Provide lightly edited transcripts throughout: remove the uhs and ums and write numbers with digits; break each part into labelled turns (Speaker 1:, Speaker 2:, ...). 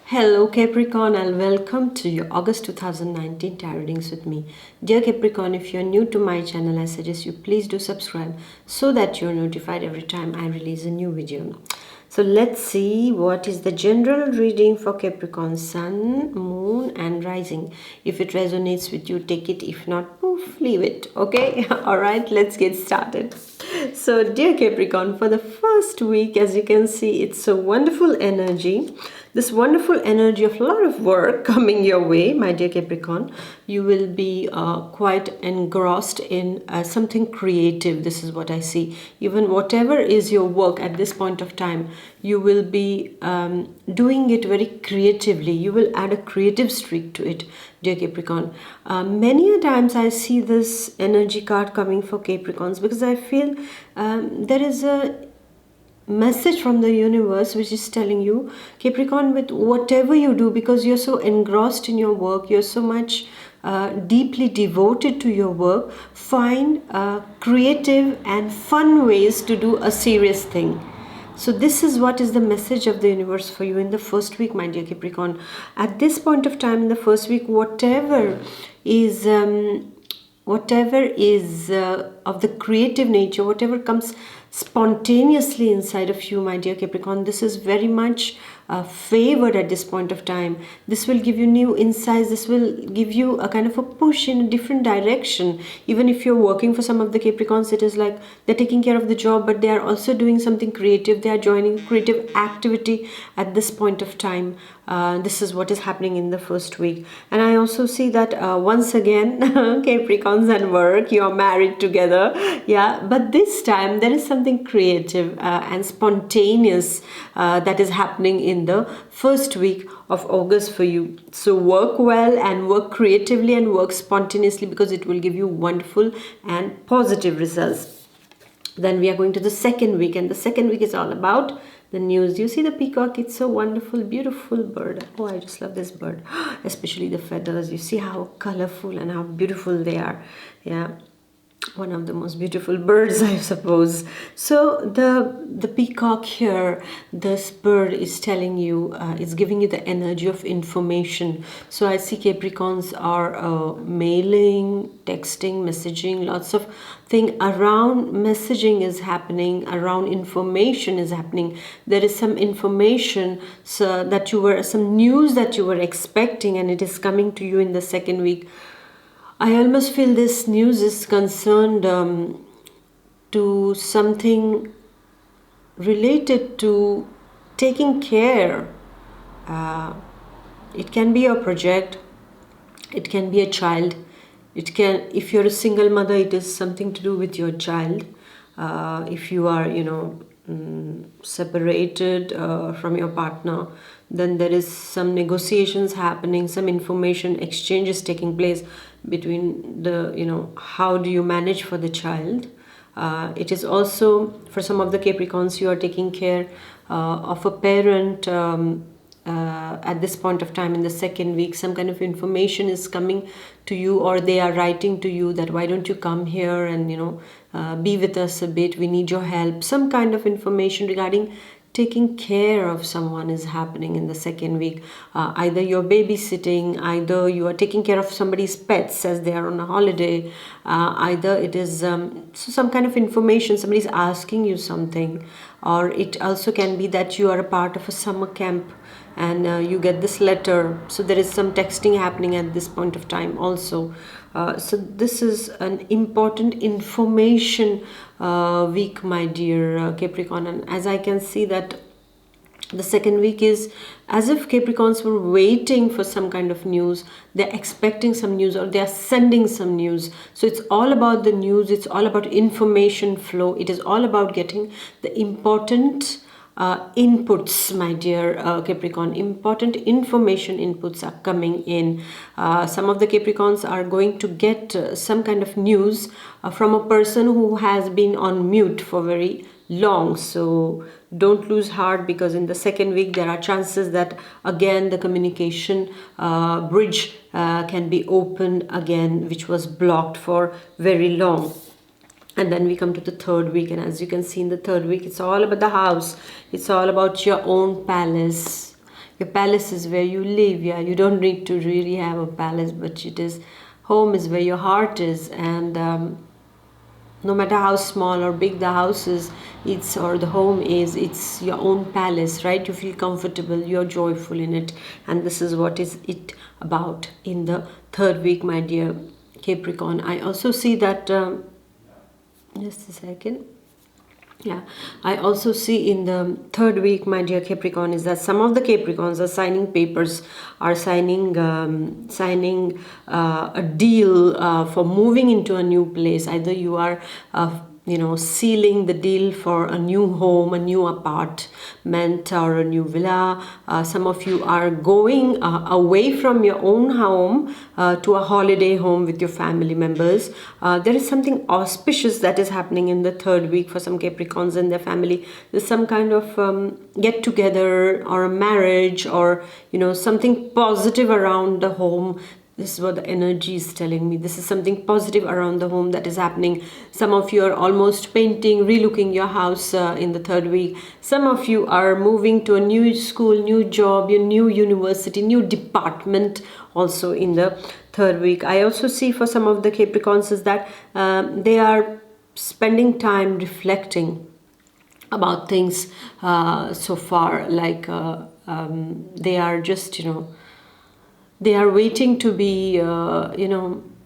Speaker 1: Hello Capricorn and welcome to your August 2019 tarot readings with me. Dear Capricorn, if you're new to my channel, I suggest you please do subscribe so that you're notified every time I release a new video. So let's see what is the general reading for Capricorn Sun, Moon and Rising. If it resonates with you, take it. If not, poof, leave it. Okay? Alright, let's get started. So dear Capricorn, for the first week, as you can see, it's a wonderful energy. This wonderful energy of a lot of work coming your way, my dear Capricorn. You will be quite engrossed in something creative. This is what I see. Even whatever is your work at this point of time, you will be doing it very creatively. You will add a creative streak to it, dear Capricorn. Many a times I see this energy card coming for Capricorns because I feel there is a message from the universe which is telling you, Capricorn, with whatever you do, because you're so engrossed in your work, you're so much deeply devoted to your work, find creative and fun ways to do a serious thing. So this is what is the message of the universe for you in the first week, my dear Capricorn. At this point of time in the first week, whatever is of the creative nature, whatever comes spontaneously inside of you, my dear Capricorn, this is very much favored at this point of time. This will give you new insights. This will give you a kind of a push in a different direction. Even if you're working for some of the Capricorns, it is like they're taking care of the job, but they are also doing something creative. They are joining creative activity at this point of time. This is what is happening in the first week. And I also see that once again, Capricorns and work, you're married together. Yeah, but this time there is something creative and spontaneous that is happening in the first week of August for you. So work well and work creatively and work spontaneously, because it will give you wonderful and positive results. Then we are going to the second week, and the second week is all about the news. You see the peacock? It's so wonderful, beautiful bird. Oh, I just love this bird, especially the feathers. You see how colorful and how beautiful they are. Yeah, one of the most beautiful birds, I suppose. So the peacock here, this bird is telling you, it's giving you the energy of information. So I see Capricorns are mailing, texting, messaging, lots of thing around messaging is happening, around information is happening. There is some information, so that some news that you were expecting, and it is coming to you in the second week. I almost feel this news is concerned to something related to taking care. It can be a project, it can be a child, it can, if you're a single mother, it is something to do with your child. If you are, separated from your partner, then there is some negotiations happening, some information exchanges taking place between the, how do you manage for the child. It is also, for some of the Capricorns, you are taking care of a parent at this point of time in the second week. Some kind of information is coming to you, or they are writing to you that why don't you come here and be with us a bit, we need your help. Some kind of information regarding taking care of someone is happening in the second week. Either you're babysitting, either you are taking care of somebody's pets as they are on a holiday, either it is some kind of information, somebody's asking you something, or it also can be that you are a part of a summer camp and you get this letter. So there is some texting happening at this point of time also. So this is an important information week, my dear Capricorn. And as I can see that the second week is as if Capricorns were waiting for some kind of news. They're expecting some news, or they're sending some news. So it's all about the news. It's all about information flow. It is all about getting the important inputs, my dear Capricorn. Important information inputs are coming in. Some of the Capricorns are going to get some kind of news from a person who has been on mute for very long. So don't lose heart, because in the second week there are chances that again the communication bridge can be opened again, which was blocked for very long. And then we come to the third week, and as you can see in the third week, it's all about the house. It's all about your own palace, Your palace is where you live. Yeah, you don't need to really have a palace, but it is, home is where your heart is. And no matter how small or big the house is, it's, or the home is, it's your own palace, right? You feel comfortable, you're joyful in it. And this is what is it about in the third week, my dear Capricorn. I also see that just a second. Yeah, I also see in the third week, my dear Capricorn, is that some of the Capricorns are signing papers, are signing a deal for moving into a new place. Either you are sealing the deal for a new home, a new apartment, or a new villa. Some of you are going away from your own home to a holiday home with your family members. There is something auspicious that is happening in the third week for some Capricorns and their family. There's some kind of get together or a marriage, or something positive around the home. This is what the energy is telling me. This is something positive around the home that is happening. Some of you are almost painting, relooking your house in the third week. Some of you are moving to a new school, new job, your new university, new department also in the third week. I also see for some of the Capricorns is that they are spending time reflecting about things so far, like they are just, they are waiting to be, they are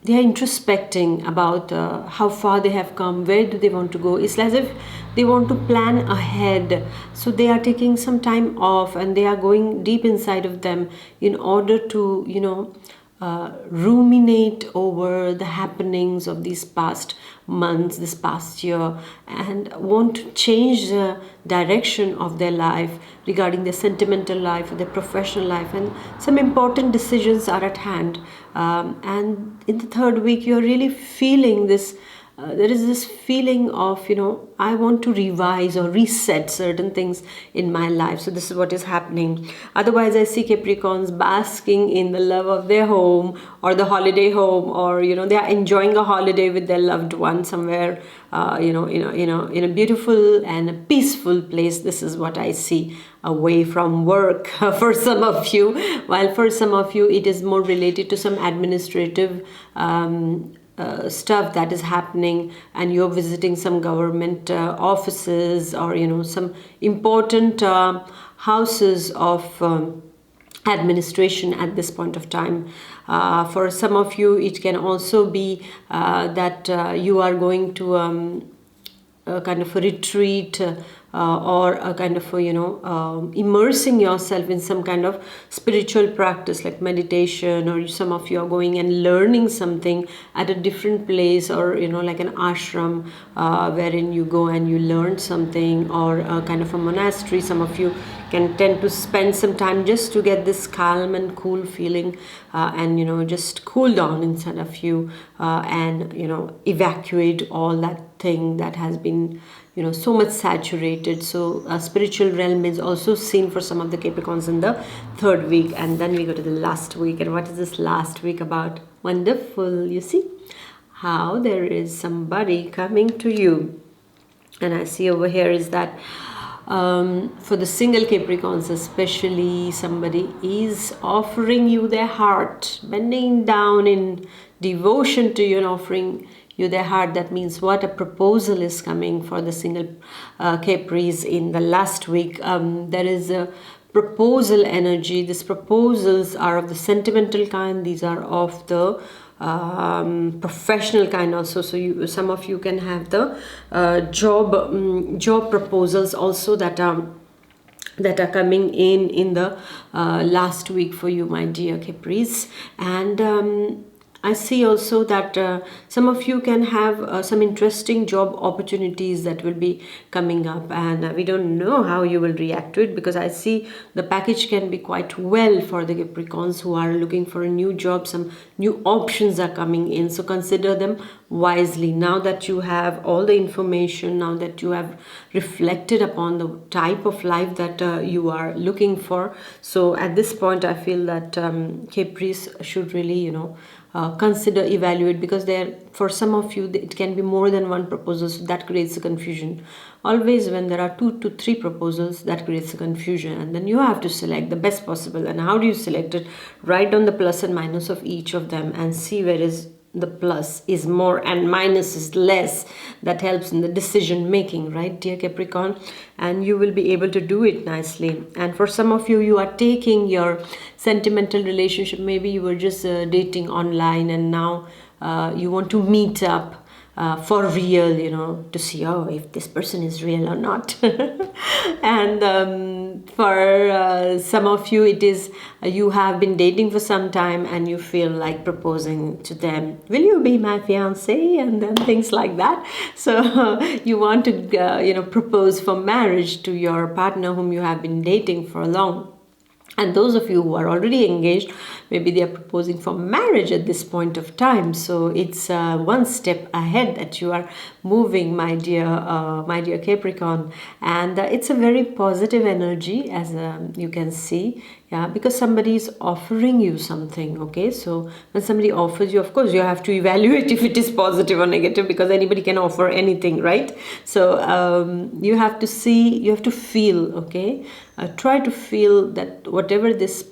Speaker 1: introspecting about how far they have come, where do they want to go. It's as if they want to plan ahead. So they are taking some time off and they are going deep inside of them in order to, ruminate over the happenings of these past months, this past year, and want to change the direction of their life regarding their sentimental life or their professional life. And some important decisions are at hand. And in the third week, you're really feeling this. There is this feeling of, I want to revise or reset certain things in my life. So this is what is happening. Otherwise, I see Capricorns basking in the love of their home or the holiday home, or, they are enjoying a holiday with their loved one somewhere, in a beautiful and a peaceful place. This is what I see, away from work for some of you, while for some of you, it is more related to some administrative stuff that is happening, and you're visiting some government offices, or some important houses of administration at this point of time. For some of you, it can also be that you are going to a kind of a retreat, or a kind of immersing yourself in some kind of spiritual practice like meditation, or some of you are going and learning something at a different place, or like an ashram wherein you go and you learn something, or a kind of a monastery. Some of you can tend to spend some time just to get this calm and cool feeling, and just cool down inside of you, and evacuate all that thing that has been so much saturated. So spiritual realm is also seen for some of the Capricorns in the third week. And then we go to the last week. And what is this last week about? Wonderful. You see how there is somebody coming to you. And I see over here is that for the single Capricorns especially, somebody is offering you their heart, bending down in devotion to you and offering you their heart. That means what? A proposal is coming for the single Capris in the last week. There is a proposal energy. These proposals are of the sentimental kind. These are of the professional kind also. So some of you can have the job proposals also that are coming in the last week for you, my dear Capris. And I see also that some of you can have some interesting job opportunities that will be coming up, and we don't know how you will react to it, because I see the package can be quite well for the Capricorns who are looking for a new job. Some new options are coming in, so consider them wisely. Now that you have all the information, now that you have reflected upon the type of life that you are looking for, so at this point I feel that Capris should really, consider, evaluate, because there, for some of you, it can be more than one proposal, so that creates a confusion. Always when there are 2 to 3 proposals, that creates a confusion, and then you have to select the best possible. And how do you select it? Write down the plus and minus of each of them and see where is the plus is more and minus is less. That helps in the decision making, right, dear Capricorn? And you will be able to do it nicely. And for some of you, you are taking your sentimental relationship, maybe you were just dating online, and now you want to meet up for real, to see, if this person is real or not. And for some of you, it is you have been dating for some time and you feel like proposing to them. Will you be my fiance? And then things like that. So you want to, propose for marriage to your partner whom you have been dating for long. And those of you who are already engaged, maybe they are proposing for marriage at this point of time. So it's one step ahead that you are moving, my dear Capricorn. And it's a very positive energy, as you can see. Yeah, because somebody is offering you something. Okay, so when somebody offers you, of course, you have to evaluate if it is positive or negative, because anybody can offer anything, right? So you have to see, you have to feel. Okay, try to feel that whatever this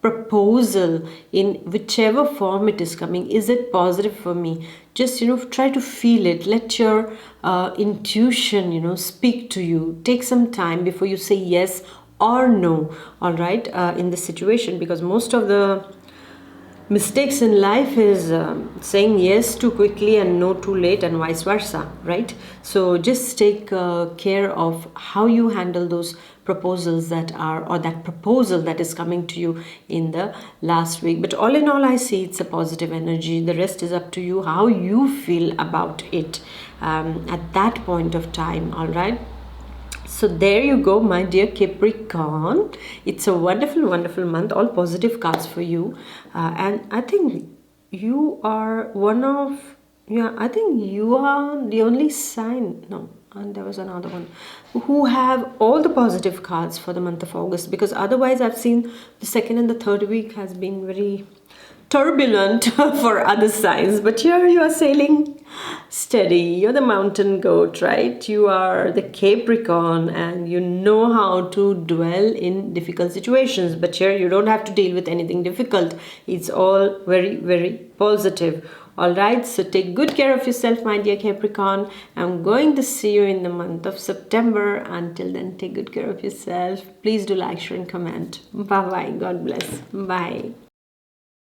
Speaker 1: proposal, in whichever form it is coming, is it positive for me? Just try to feel it. Let your intuition speak to you. Take some time before you say yes or no, all right, in this situation, because most of the mistakes in life is saying yes too quickly and no too late, and vice versa, right? So just take care of how you handle those proposals that are, or that proposal that is coming to you in the last week. But all in all, I see it's a positive energy. The rest is up to you, how you feel about it at that point of time, all right? So there you go, my dear Capricorn. It's a wonderful, wonderful month. All positive cards for you. And I think you are one of, I think you are the only sign. No, and there was another one who have all the positive cards for the month of August. Because otherwise, I've seen the second and the third week has been very turbulent for other signs, but here you are sailing steady. You're the mountain goat, right? You are the Capricorn, and you know how to dwell in difficult situations, but here you don't have to deal with anything difficult. It's all very, very positive. All right, so take good care of yourself, my dear Capricorn. I'm going to see you in the month of September. Until then, take good care of yourself. Please do like, share, and comment. Bye bye. God bless. Bye.